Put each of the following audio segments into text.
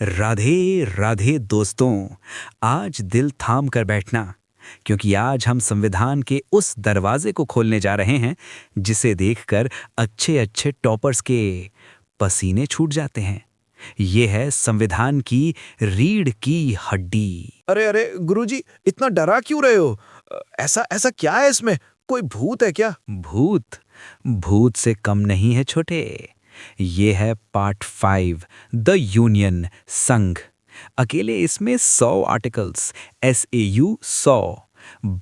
राधे राधे दोस्तों। आज दिल थाम कर बैठना, क्योंकि आज हम संविधान के उस दरवाजे को खोलने जा रहे हैं जिसे देखकर अच्छे अच्छे टॉपर्स के पसीने छूट जाते हैं। ये है संविधान की रीढ़ की हड्डी। अरे अरे गुरुजी, इतना डरा क्यों रहे हो? ऐसा ऐसा क्या है इसमें? कोई भूत है क्या? भूत? भूत से कम नहीं है छोटे। ये है पार्ट 5, द यूनियन, संघ। अकेले इसमें 100 आर्टिकल्स, SAU 100,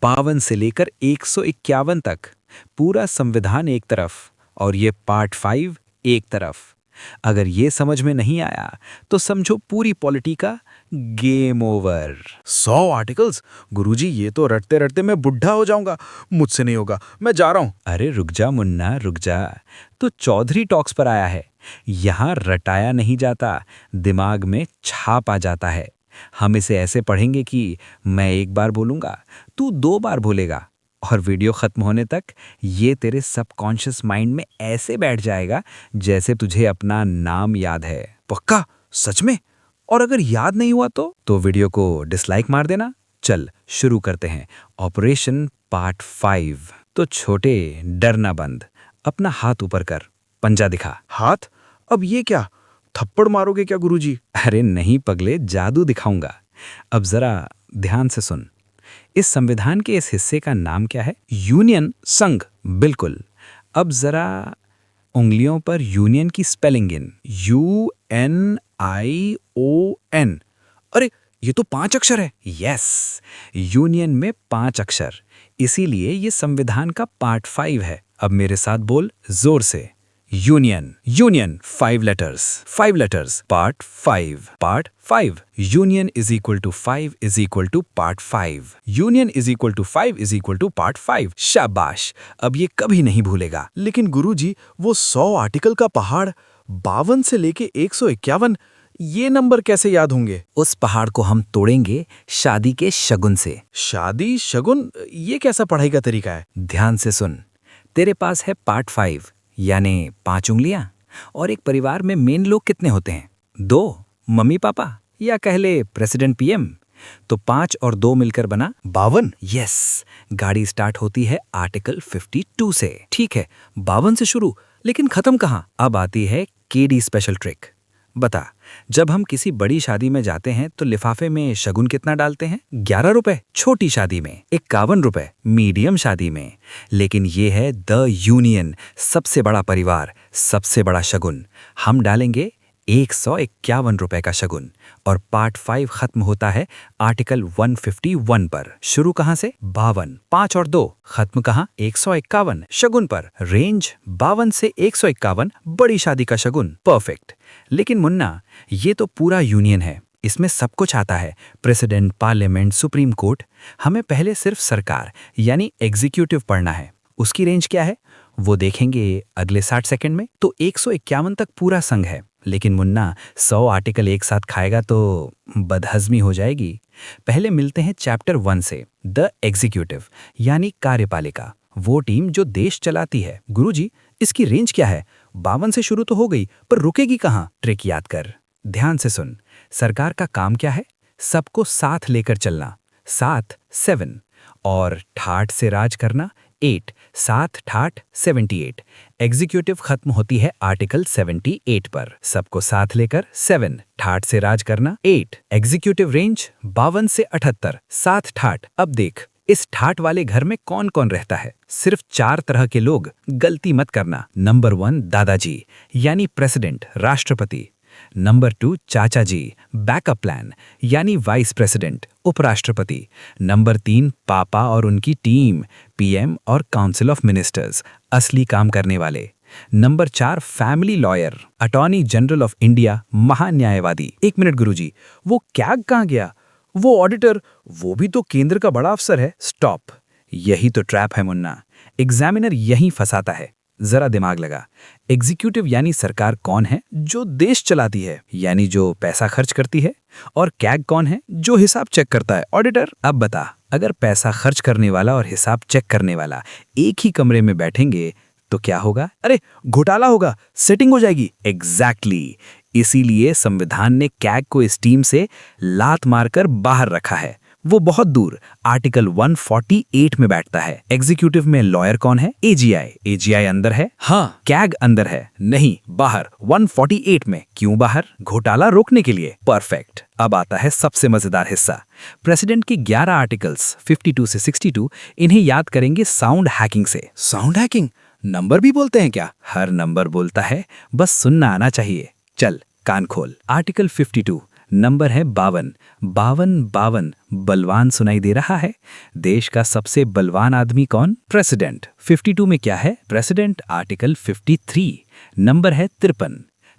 52 से लेकर 151 तक। पूरा संविधान एक तरफ और ये पार्ट 5 एक तरफ। अगर ये समझ में नहीं आया तो समझो पूरी पॉलिटी का गेम ओवर। 100 आर्टिकल्स? गुरुजी, ये तो रटते रटते मैं बुढ़ा हो जाऊंगा। मुझसे नहीं होगा, मैं जा रहा हूँ। अरे रुक जा मुन्ना, रुक जा। तो चौधरी टॉक्स पर आया है। यहाँ रटाया नहीं जाता, दिमाग में छाप आ जाता है। हम इसे ऐसे पढ़ेंगे कि मैं एक बार बोलूँगा, तू 2 बार बोलेगा, और वीडियो खत्म होने तक ये तेरे सबकॉन्शियस माइंड में ऐसे बैठ जाएगा जैसे तुझे अपना नाम याद है। पक्का? सच में? और अगर याद नहीं हुआ तो वीडियो को डिसलाइक मार देना। चल शुरू करते हैं ऑपरेशन पार्ट 5। तो छोटे, डरना बंद, अपना हाथ ऊपर कर, पंजा दिखा। हाथ? अब ये क्या? थप्पड़ मारोगे क्या गुरुजी? अरे नहीं पगले, जादू दिखाऊंगा। अब जरा ध्यान से सुन। इस संविधान के इस हिस्से का नाम क्या है? यूनियन, संघ। बिल्कुल। अब जरा उंगलियों पर यूनियन की स्पेलिंग गिन। UNION। अरे ये तो 5 अक्षर है। यस, यूनियन में 5 अक्षर, इसीलिए ये संविधान का पार्ट 5 है। अब मेरे साथ बोल जोर से। Union, union, 5 letters, 5 letters, part 5, part 5। Union is equal to 5 is equal to part 5। Union is equal to 5 is equal to part 5। शाबाश, अब ये कभी नहीं भूलेगा। लेकिन गुरुजी, वो 100 आर्टिकल का पहाड़, 52 से लेके 151, ये नंबर कैसे याद होंगे? उस पहाड़ को हम तोड़ेंगे शादी के शगुन से। शादी शगुन? ये कैसा पढ़ाई का तरीका है? ध्यान से सुन। तेरे पास है पार्ट 5, यानी 5 उंगलियां, और एक परिवार में मेन लोग कितने होते हैं? 2, मम्मी पापा, या कह ले प्रेसिडेंट PM। तो 5 और 2 मिलकर बना 52। यस। गाड़ी स्टार्ट होती है आर्टिकल 52 से। ठीक है, 52 से शुरू, लेकिन खत्म कहाँ? अब आती है KD स्पेशल ट्रिक। बता, जब हम किसी बड़ी शादी में जाते हैं तो लिफाफे में शगुन कितना डालते हैं? 11 रुपए। छोटी शादी में 51 रुपए, मीडियम शादी में। लेकिन ये है द यूनियन, सबसे बड़ा परिवार, सबसे बड़ा शगुन। हम डालेंगे 151 रुपए का शगुन। और पार्ट 5 खत्म होता है आर्टिकल 151 पर। शुरू कहाँ से? 52, 5 और 2। खत्म कहाँ? 151, शगुन पर। रेंज 52 से 151, बड़ी शादी का शगुन। परफेक्ट। लेकिन मुन्ना, ये तो पूरा यूनियन है, इसमें सब कुछ आता है, प्रेसिडेंट, पार्लियामेंट, सुप्रीम कोर्ट। हमें पहले सिर्फ सरकार यानी एग्जीक्यूटिव पढ़ना है। उसकी रेंज क्या है वो देखेंगे अगले 60 सेकंड में। तो 151 तक पूरा संघ है। लेकिन मुन्ना, 100 आर्टिकल एक साथ खाएगा तो बदहजमी हो जाएगी। पहले मिलते हैं चैप्टर 1 से, द एग्जीक्यूटिव यानी कार्यपालिका, वो टीम जो देश चलाती है। गुरुजी, इसकी रेंज क्या है? 52 से शुरू तो हो गई, पर रुकेगी कहाँ? ट्रिक याद कर, ध्यान से सुन। सरकार का काम क्या है? सबको साथ लेकर चलना, 7, 7। और ठाठ से राज करना, 8, 7 ठाठ 78। एग्जीक्यूटिव खत्म होती है आर्टिकल 78 पर। सबको साथ लेकर 7, ठाठ से राज करना 8। एग्जीक्यूटिव रेंज 52 से 78, 7 ठाठ। अब देख, इस ठाठ वाले घर में कौन कौन रहता है? सिर्फ 4 तरह के लोग, गलती मत करना। नंबर 1 दादाजी यानी प्रेसिडेंट, राष्ट्रपति। नंबर 2 चाचा जी, बैकअप प्लान यानी वाइस प्रेसिडेंट, उपराष्ट्रपति। नंबर 3 पापा और उनकी टीम, PM और काउंसिल ऑफ मिनिस्टर्स, असली काम करने वाले। Number 4 family lawyer, attorney general of India, महान्यायवादी। 1 मिनट गुरुजी, वो कैग कहाँ गया? वो ऑडिटर, वो भी तो केंद्र का बड़ा अफसर है। स्टॉप, यही तो ट्रैप है मुन्ना, एग्जामिनर यही फंसाता है। जरा दिमाग लगा। एग्जीक्यूटिव यानी सरकार कौन है? जो देश चलाती है, यानी जो पैसा खर्च करती है। और कैग कौन है? जो हिसाब चेक करता है, ऑडिटर। अब बता, अगर पैसा खर्च करने वाला और हिसाब चेक करने वाला एक ही कमरे में बैठेंगे तो क्या होगा? अरे घोटाला होगा, सेटिंग हो जाएगी। एग्जैक्टली इसीलिए संविधान ने कैग को इस टीम से लात मारकर बाहर रखा है। वो बहुत दूर आर्टिकल 148 में बैठता है। एग्जीक्यूटिव में लॉयर कौन है? एजीआई। एजीआई अंदर है? हाँ। कैग अंदर है? नहीं, बाहर 148 में। क्यों बाहर? घोटाला रोकने के लिए। परफेक्ट। अब आता है सबसे मजेदार हिस्सा। प्रेसिडेंट के 11 आर्टिकल्स 52 से 62 इन्हें याद करेंगे साउंड हैकिंग से। Sound hacking? नंबर भी बोलते हैं क्या? हर नंबर बोलता है, बस सुनना आना चाहिए। चल कान खोल। आर्टिकल 52 नंबर है 52। 52 बलवान सुनाई दे रहा है? देश का सबसे बलवान आदमी कौन? प्रेसिडेंट। 52 में क्या है? प्रेसिडेंट। आर्टिकल 53 नंबर है 53।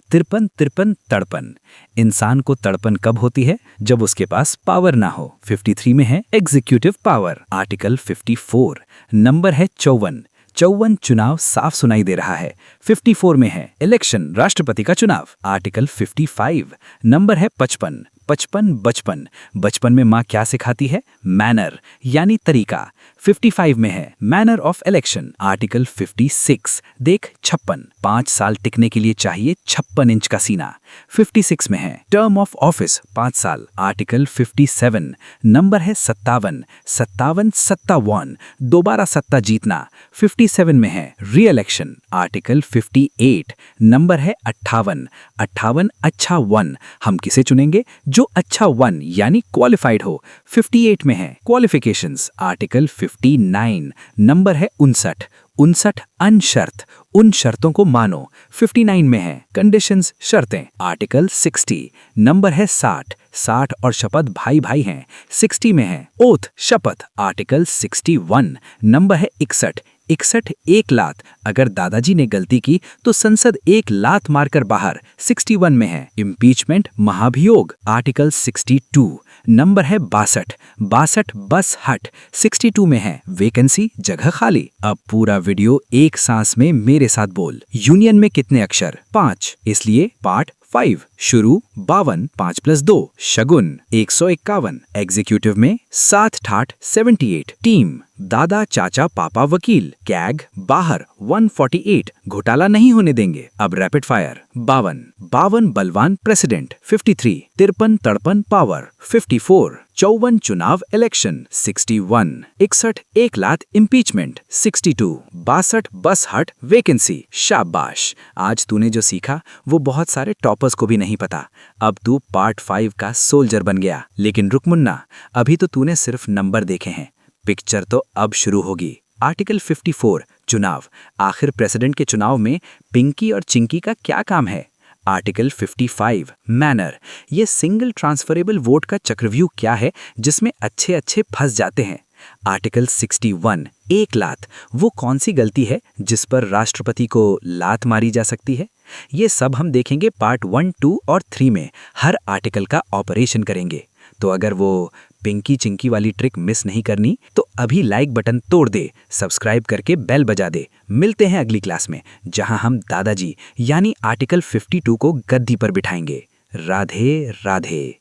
53 तड़पन। इंसान को तड़पन कब होती है? जब उसके पास पावर ना हो। 53 में है एग्जीक्यूटिव पावर। आर्टिकल 54 नंबर है 54। 54 चुनाव साफ सुनाई दे रहा है। 54 में है इलेक्शन, राष्ट्रपति का चुनाव। आर्टिकल 55 नंबर है 55। 55 बचपन। बचपन में माँ क्या सिखाती है? मैनर यानी तरीका। 55 में है मैनर ऑफ इलेक्शन। आर्टिकल 56 देख 56। 5 साल टिकने के लिए चाहिए 56 इंच का सीना। 56 में है टर्म ऑफ ऑफिस 5 साल। आर्टिकल 57 नंबर है 57। 57 दोबारा सत्ता जीतना। 57 में है री इलेक्शन। आर्टिकल 58 नंबर है 58। 58 अच्छा 1। हम किसे चुनेंगे? जो अच्छा 1 यानी क्वालिफाइड हो। 58 में है क्वालिफिकेशंस। आर्टिकल 59 नंबर है 59। 59 अनशर्त, उन शर्तों को मानो। 59 में है कंडीशंस, शर्तें। आर्टिकल 60 नंबर है 60। 60 और शपथ भाई भाई हैं। 60 में है ओथ, शपथ। आर्टिकल 61 नंबर है 61। 61 एक लात। अगर दादाजी ने गलती की तो संसद एक लात मारकर बाहर। 61 में है इम्पीचमेंट, महाभियोग। आर्टिकल 62 नंबर है 62। 62 बस हट। 62 में है वैकेंसी, जगह खाली। अब पूरा वीडियो एक सांस में मेरे साथ बोल। यूनियन में कितने अक्षर? 5, इसलिए पार्ट 5। शुरू 52, 5 + 2। शगुन 151। एग्जीक्यूटिव में 7 ठाठ 78। टीम दादा चाचा पापा वकील। कैग बाहर 148 घोटाला नहीं होने देंगे। अब रैपिड फायर। 52 बलवान प्रेसिडेंट। 53 53 तड़पन पावर। 54 54 चुनाव इलेक्शन। 61 61 एक लात इम्पीचमेंट। 62 62 बस हट वैकेंसी। शाबाश, आज तूने जो सीखा वो बहुत सारे टॉपर्स को भी नहीं पता। अब तू पार्ट 5 का सोल्जर बन गया। लेकिन रुक मुन्ना, अभी तो तूने सिर्फ नंबर देखे हैं, पिक्चर तो अब शुरू होगी। आर्टिकल 54 चुनाव। आखिर प्रेसिडेंट के चुनाव में पिंकी और चिंकी का क्या काम है? Article 55 manner. ये सिंगल ट्रांसफरेबल वोट का चक्रव्यूह क्या है जिसमें अच्छे अच्छे फंस जाते हैं? आर्टिकल 61 एक लात। वो कौन सी गलती है जिस पर राष्ट्रपति को लात मारी जा सकती है? ये सब हम देखेंगे पार्ट 1, 2 और 3 में। हर आर्टिकल का ऑपरेशन करेंगे। तो अगर वो पिंकी चिंकी वाली ट्रिक मिस नहीं करनी तो अभी लाइक बटन तोड़ दे, सब्सक्राइब करके बेल बजा दे। मिलते हैं अगली क्लास में, जहां हम दादाजी यानी आर्टिकल 52 को गद्दी पर बिठाएंगे। राधे राधे।